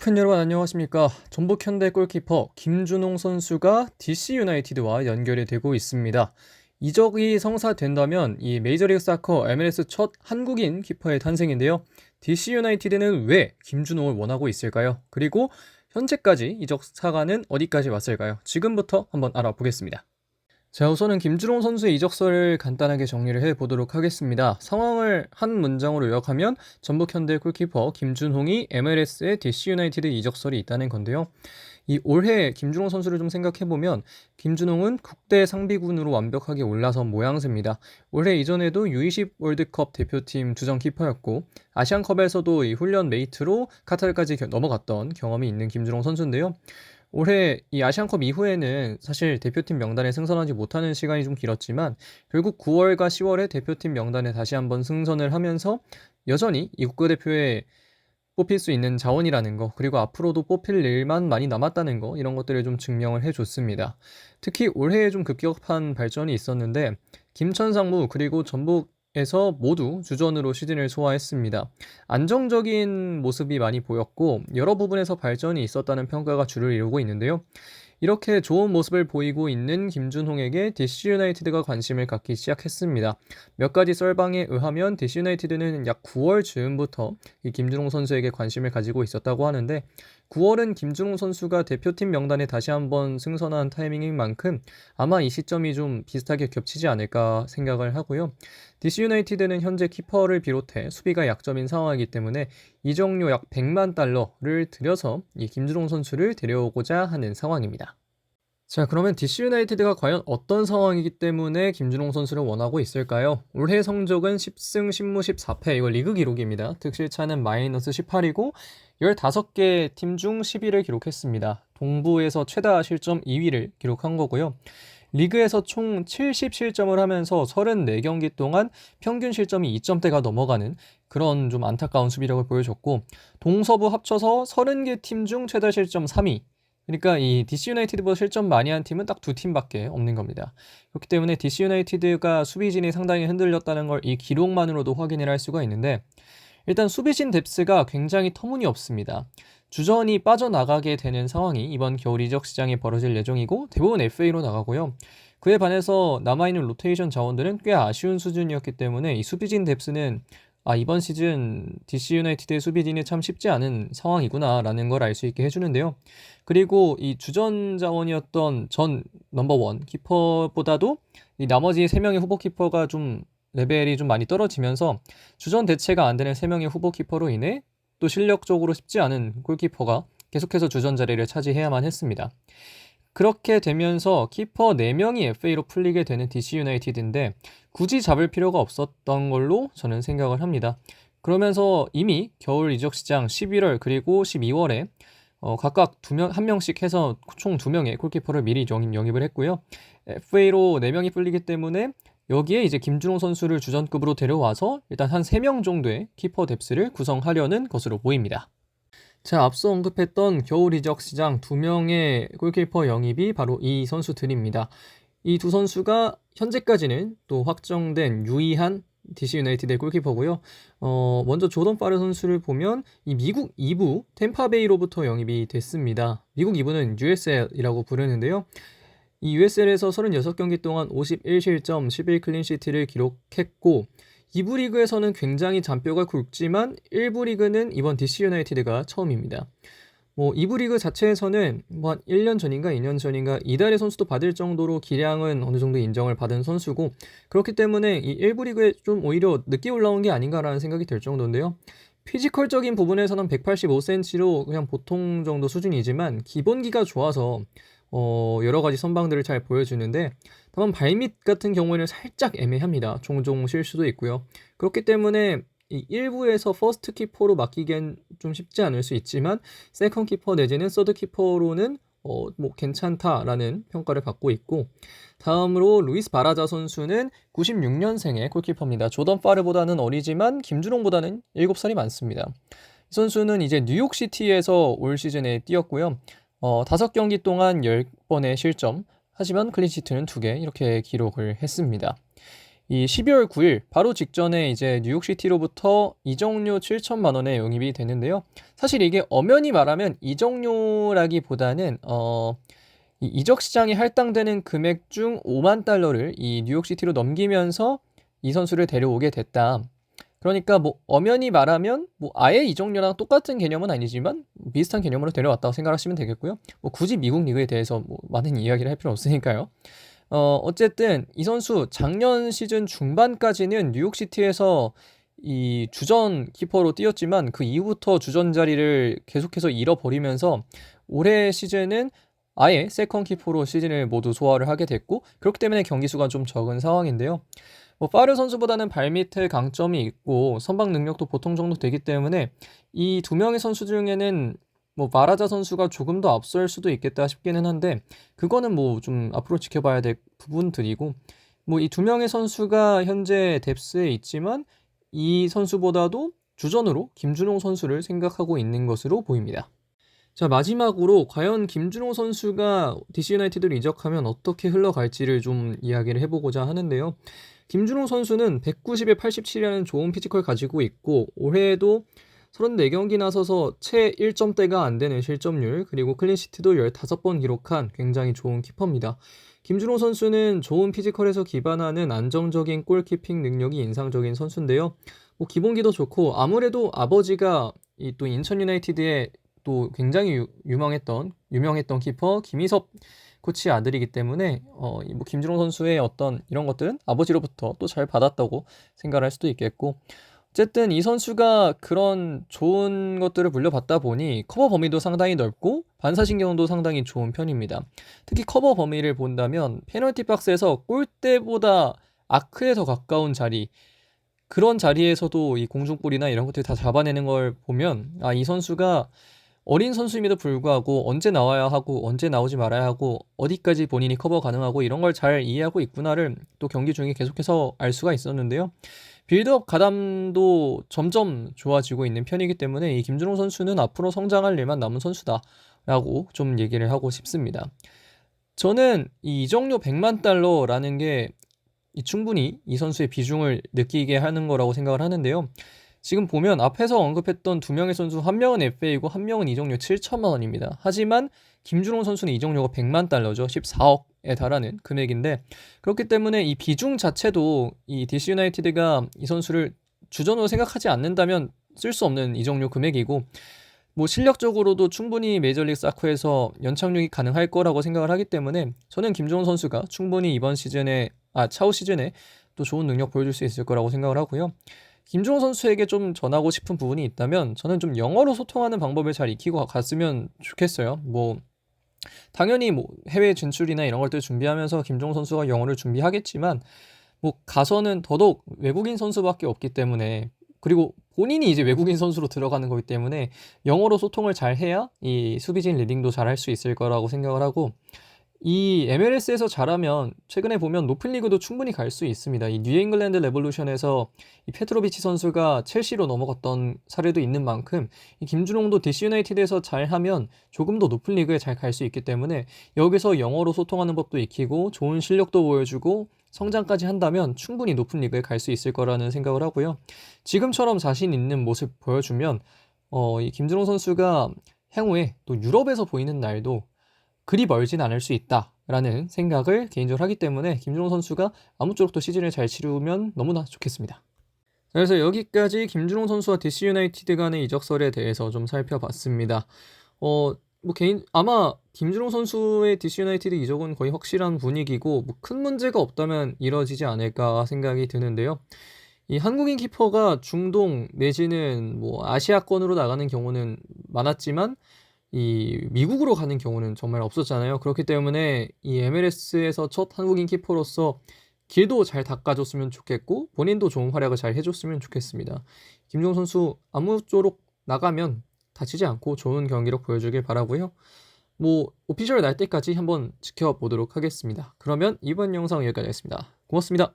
팬 여러분 안녕하십니까. 전북 현대 골키퍼 김준홍 선수가 DC 유나이티드와 연결이 되고 있습니다. 이적이 성사된다면 이 메이저리그 사커 MLS 첫 한국인 키퍼의 탄생인데요. DC 유나이티드는 왜 김준홍을 원하고 있을까요? 그리고 현재까지 이적 사과는 어디까지 왔을까요? 지금부터 한번 알아보겠습니다. 자, 우선은 김준홍 선수의 이적설을 간단하게 정리를 해보도록 하겠습니다. 상황을 한 문장으로 요약하면 전북 현대 골키퍼 김준홍이 MLS의 DC 유나이티드 이적설이 있다는 건데요. 이 올해 김준홍 선수를 좀 생각해보면 김준홍은 국대 상비군으로 완벽하게 올라선 모양새입니다. 올해 이전에도 U20 월드컵 대표팀 주전 키퍼였고 아시안컵에서도 이 훈련 메이트로 카타르까지 넘어갔던 경험이 있는 김준홍 선수인데요. 올해 이 아시안컵 이후에는 사실 대표팀 명단에 승선하지 못하는 시간이 좀 길었지만 결국 9월과 10월에 대표팀 명단에 다시 한번 승선을 하면서 여전히 이 국가대표에 뽑힐 수 있는 자원이라는 거, 그리고 앞으로도 뽑힐 일만 많이 남았다는 거, 이런 것들을 좀 증명을 해줬습니다. 특히 올해에 좀 급격한 발전이 있었는데 김천상무 그리고 전북에서 모두 주전으로 시즌을 소화했습니다. 안정적인 모습이 많이 보였고 여러 부분에서 발전이 있었다는 평가가 주를 이루고 있는데요. 이렇게 좋은 모습을 보이고 있는 김준홍에게 DC 유나이티드가 관심을 갖기 시작했습니다. 몇 가지 썰방에 의하면 DC 유나이티드는 약 9월 즈음부터 이 김준홍 선수에게 관심을 가지고 있었다고 하는데 9월은 김준홍 선수가 대표팀 명단에 다시 한번 승선한 타이밍인 만큼 아마 이 시점이 좀 비슷하게 겹치지 않을까 생각을 하고요. DC 유나이티드는 현재 키퍼를 비롯해 수비가 약점인 상황이기 때문에 이적료 약 100만 달러를 들여서 이 김준홍 선수를 데려오고자 하는 상황입니다. 자, 그러면 DC 유나이티드가 과연 어떤 상황이기 때문에 김준홍 선수를 원하고 있을까요? 올해 성적은 10승 10무 14패, 이거 리그 기록입니다. 득실차는 마이너스 18이고 15개 팀 중 10위를 기록했습니다. 동부에서 최다 실점 2위를 기록한 거고요. 리그에서 총 70실점을 하면서 34경기 동안 평균 실점이 2점대가 넘어가는 그런 좀 안타까운 수비력을 보여줬고, 동서부 합쳐서 30개 팀 중 최다 실점 3위. 그러니까 이 DC 유나이티드보다 실점 많이 한 팀은 딱 두 팀밖에 없는 겁니다. 그렇기 때문에 DC 유나이티드가 수비진이 상당히 흔들렸다는 걸 이 기록만으로도 확인을 할 수가 있는데, 일단 수비진 뎁스가 굉장히 터무니없습니다. 주전이 빠져나가게 되는 상황이 이번 겨울 이적 시장에 벌어질 예정이고 대부분 FA로 나가고요. 그에 반해서 남아있는 로테이션 자원들은 꽤 아쉬운 수준이었기 때문에 이 수비진 뎁스는 이번 시즌 DC 유나이티드의 수비진이 참 쉽지 않은 상황이구나라는 걸 알 수 있게 해주는데요. 그리고 이 주전 자원이었던 전 넘버원 키퍼보다도 이 나머지 3명의 후보 키퍼가 좀 레벨이 좀 많이 떨어지면서 주전 대체가 안 되는 3명의 후보 키퍼로 인해 또 실력적으로 쉽지 않은 골키퍼가 계속해서 주전 자리를 차지해야만 했습니다. 그렇게 되면서 키퍼 4명이 FA로 풀리게 되는 DC 유나이티드인데 굳이 잡을 필요가 없었던 걸로 저는 생각을 합니다. 그러면서 이미 겨울 이적 시장 11월 그리고 12월에 각각 한 명씩 해서 총 2명의 골키퍼를 미리 영입을 했고요. FA로 4명이 풀리기 때문에 여기에 이제 김준홍 선수를 주전급으로 데려와서 일단 한 3명 정도의 키퍼 뎁스를 구성하려는 것으로 보입니다. 자, 앞서 언급했던 겨울 이적 시장 2명의 골키퍼 영입이 바로 이 선수들입니다. 이 두 선수가 현재까지는 또 확정된 유의한 DC 유나이티드의 골키퍼고요. 먼저 조던 파르 선수를 보면 이 미국 2부 템파베이로부터 영입이 됐습니다. 미국 2부는 USL이라고 부르는데요. 이 USL에서 36경기 동안 51실점, 11클린시트를 기록했고 2부 리그에서는 굉장히 잔뼈가 굵지만 1부 리그는 이번 DC 유나이티드가 처음입니다. 2부 리그 자체에서는 한 1년 전인가 2년 전인가 이달의 선수도 받을 정도로 기량은 어느 정도 인정을 받은 선수고, 그렇기 때문에 이 1부 리그에 좀 오히려 늦게 올라온 게 아닌가라는 생각이 들 정도인데요. 피지컬적인 부분에서는 185cm로 그냥 보통 정도 수준이지만 기본기가 좋아서 여러 가지 선방들을 잘 보여주는데, 다만 발밑 같은 경우에는 살짝 애매합니다. 종종 실수도 있고요. 그렇기 때문에 이 1부에서 퍼스트 키퍼로 맡기기엔 좀 쉽지 않을 수 있지만 세컨 키퍼 내지는 서드 키퍼로는 괜찮다라는 평가를 받고 있고, 다음으로 루이스 바라자 선수는 96년생의 골키퍼입니다. 조던 파르보다는 어리지만 김준홍보다는 7살이 많습니다. 이 선수는 이제 뉴욕시티에서 올 시즌에 뛰었고요. 5경기 동안 10번의 실점, 하지만 클린시트는 2개 이렇게 기록을 했습니다. 이 12월 9일 바로 직전에 이제 뉴욕시티로부터 이적료 7천만 원에 영입이 되는데요. 사실 이게 엄연히 말하면 이적료라기보다는 이 이적 시장에 할당되는 금액 중 5만 달러를 이 뉴욕시티로 넘기면서 이 선수를 데려오게 됐다. 그러니까 뭐 엄연히 말하면 뭐 아예 이적료랑 똑같은 개념은 아니지만 비슷한 개념으로 데려왔다고 생각하시면 되겠고요. 뭐 굳이 미국 리그에 대해서 뭐 많은 이야기를 할 필요 없으니까요. 어쨌든 이 선수 작년 시즌 중반까지는 뉴욕시티에서 이 주전 키퍼로 뛰었지만 그 이후부터 주전 자리를 계속해서 잃어버리면서 올해 시즌은 아예 세컨 키퍼로 시즌을 모두 소화를 하게 됐고, 그렇기 때문에 경기 수가 좀 적은 상황인데요. 뭐 파르 선수보다는 발밑에 강점이 있고 선방 능력도 보통 정도 되기 때문에 이 두 명의 선수 중에는 뭐 마라자 선수가 조금 더 앞설 수도 있겠다 싶기는 한데, 그거는 뭐 좀 앞으로 지켜봐야 될 부분들이고, 뭐 이 두 명의 선수가 현재 뎁스에 있지만 이 선수보다도 주전으로 김준홍 선수를 생각하고 있는 것으로 보입니다. 자, 마지막으로 과연 김준홍 선수가 DC 유나이티드로 이적하면 어떻게 흘러갈지를 좀 이야기를 해보고자 하는데요. 김준홍 선수는 190에 87이라는 좋은 피지컬 가지고 있고, 올해에도 34경기 나서서 채 1점대가 안 되는 실점률, 그리고 클린시트도 15번 기록한 굉장히 좋은 키퍼입니다. 김준홍 선수는 좋은 피지컬에서 기반하는 안정적인 골키핑 능력이 인상적인 선수인데요. 뭐 기본기도 좋고, 아무래도 아버지가 이 또 인천 유나이티드의 또 굉장히 유명했던 키퍼 김희섭 코치 아들이기 때문에 뭐 김준홍 선수의 어떤 이런 것들은 아버지로부터 또 잘 받았다고 생각할 수도 있겠고, 어쨌든 이 선수가 그런 좋은 것들을 물려받다 보니 커버 범위도 상당히 넓고 반사신경도 상당히 좋은 편입니다. 특히 커버 범위를 본다면 페널티 박스에서 골대보다 아크에 더 가까운 자리, 그런 자리에서도 이 공중볼이나 이런 것들 다 잡아내는 걸 보면 이 선수가 어린 선수임에도 불구하고 언제 나와야 하고 언제 나오지 말아야 하고 어디까지 본인이 커버 가능하고 이런 걸 잘 이해하고 있구나를 또 경기 중에 계속해서 알 수가 있었는데요. 빌드업 가담도 점점 좋아지고 있는 편이기 때문에 이 김준호 선수는 앞으로 성장할 일만 남은 선수다라고 좀 얘기를 하고 싶습니다. 저는 이 이적료 100만 달러라는 게 충분히 이 선수의 비중을 느끼게 하는 거라고 생각을 하는데요. 지금 보면 앞에서 언급했던 두 명의 선수, 한 명은 FA이고 한 명은 이적료 7천만 원입니다. 하지만 김준홍 선수는 이적료가 100만 달러죠. 14억에 달하는 금액인데, 그렇기 때문에 이 비중 자체도 이 DC 유나이티드가 이 선수를 주전으로 생각하지 않는다면 쓸 수 없는 이적료 금액이고, 뭐 실력적으로도 충분히 메이저리그 사커에서 연착륙이 가능할 거라고 생각을 하기 때문에 저는 김준홍 선수가 충분히 이번 시즌에 차후 시즌에 또 좋은 능력 보여줄 수 있을 거라고 생각을 하고요. 김준호 선수에게 좀 전하고 싶은 부분이 있다면 저는 좀 영어로 소통하는 방법을 잘 익히고 갔으면 좋겠어요. 뭐 당연히 뭐 해외 진출이나 이런 것들 준비하면서 김준호 선수가 영어를 준비하겠지만 뭐 가서는 더더욱 외국인 선수밖에 없기 때문에, 그리고 본인이 이제 외국인 선수로 들어가는 거기 때문에 영어로 소통을 잘 해야 이 수비진 리딩도 잘 할 수 있을 거라고 생각을 하고, 이 MLS에서 잘하면 최근에 보면 높은 리그도 충분히 갈 수 있습니다. 이 뉴잉글랜드 레볼루션에서 이 페트로비치 선수가 첼시로 넘어갔던 사례도 있는 만큼 이 김준홍도 DC 유나이티드에서 잘하면 조금 더 높은 리그에 잘 갈 수 있기 때문에 여기서 영어로 소통하는 법도 익히고 좋은 실력도 보여주고 성장까지 한다면 충분히 높은 리그에 갈 수 있을 거라는 생각을 하고요. 지금처럼 자신 있는 모습 보여주면 이 김준홍 선수가 향후에 또 유럽에서 보이는 날도 그리 멀진 않을 수 있다라는 생각을 개인적으로 하기 때문에 김준호 선수가 아무쪼록 또 시즌을 잘 치르면 너무나 좋겠습니다. 그래서 여기까지 김준호 선수와 DC 유나이티드 간의 이적설에 대해서 좀 살펴봤습니다. 아마 김준호 선수의 DC 유나이티드 이적은 거의 확실한 분위기고 뭐 큰 문제가 없다면 이뤄지지 않을까 생각이 드는데요. 이 한국인 키퍼가 중동 내지는 뭐 아시아권으로 나가는 경우는 많았지만 이 미국으로 가는 경우는 정말 없었잖아요. 그렇기 때문에 이 MLS에서 첫 한국인 키퍼로서 길도 잘 닦아줬으면 좋겠고 본인도 좋은 활약을 잘 해줬으면 좋겠습니다. 김종훈 선수 아무쪼록 나가면 다치지 않고 좋은 경기력 보여주길 바라고요. 뭐 오피셜 날 때까지 한번 지켜보도록 하겠습니다. 그러면 이번 영상 여기까지 하겠습니다. 고맙습니다.